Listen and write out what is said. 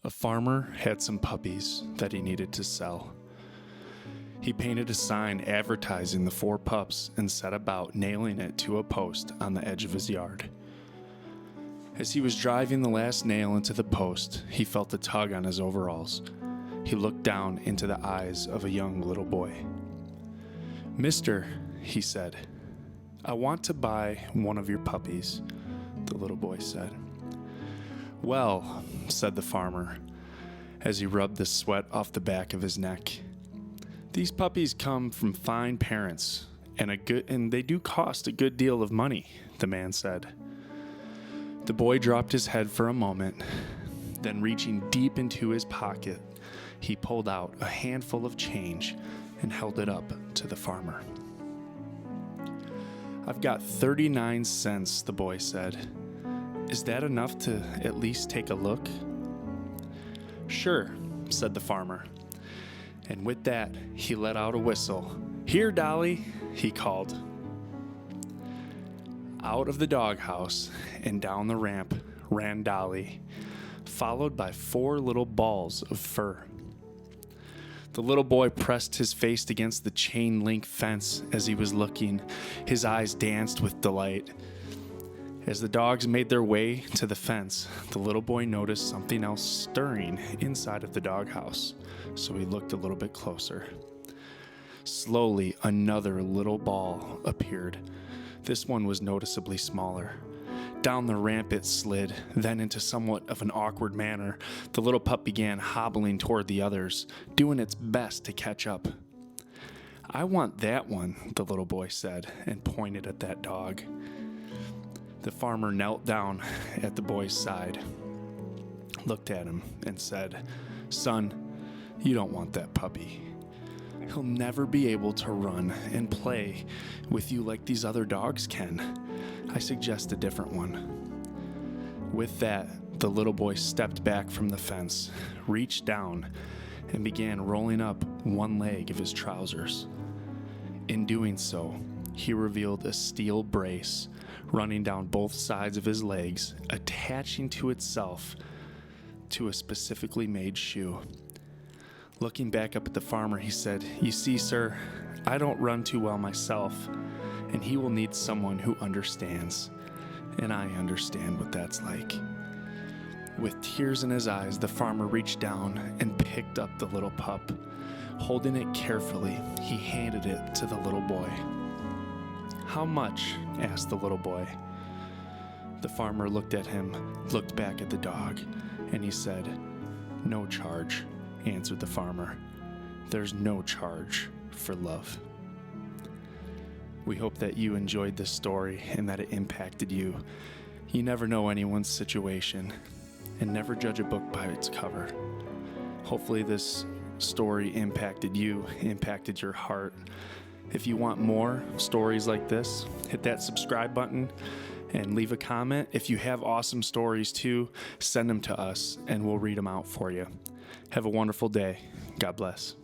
A farmer had some puppies that he needed to sell. He painted a sign advertising the 4 pups and set about nailing it to a post on the edge of his yard. As he was driving the last nail into the post, he felt a tug on his overalls. He looked down into the eyes of a young little boy. "Mister," he said, "I want to buy one of your puppies," the little boy said. "Well," said the farmer, as he rubbed the sweat off the back of his neck, "these puppies come from fine parents, and they do cost a good deal of money," the man said. The boy dropped his head for a moment, then reaching deep into his pocket, he pulled out a handful of change and held it up to the farmer. "I've got 39 cents, the boy said. "Is that enough to at least take a look?" "Sure," said the farmer. And with that, he let out a whistle. "Here, Dolly," he called. Out of the doghouse and down the ramp ran Dolly, followed by 4 little balls of fur. The little boy pressed his face against the chain link fence as he was looking. His eyes danced with delight. As the dogs made their way to the fence, the little boy noticed something else stirring inside of the doghouse, so he looked a little bit closer. Slowly, another little ball appeared. This one was noticeably smaller. Down the ramp it slid, then into somewhat of an awkward manner, the little pup began hobbling toward the others, doing its best to catch up. "I want that one," the little boy said, and pointed at that dog. The farmer knelt down at the boy's side, looked at him, and said, "Son, you don't want that puppy. He'll never be able to run and play with you like these other dogs can. I suggest a different one." With that, the little boy stepped back from the fence, reached down, and began rolling up one leg of his trousers. In doing so, he revealed a steel brace running down both sides of his legs, attaching to itself to a specifically made shoe. Looking back up at the farmer, he said, "You see, sir, I don't run too well myself, and he will need someone who understands, and I understand what that's like." With tears in his eyes, the farmer reached down and picked up the little pup. Holding it carefully, he handed it to the little boy. "How much?" asked the little boy. The farmer looked at him, looked back at the dog, and he said, "No charge," answered the farmer. "There's no charge for love." We hope that you enjoyed this story and that it impacted you. You never know anyone's situation, and never judge a book by its cover. Hopefully this story impacted you, impacted your heart. If you want more stories like this, hit that subscribe button and leave a comment. If you have awesome stories too, send them to us and we'll read them out for you. Have a wonderful day. God bless.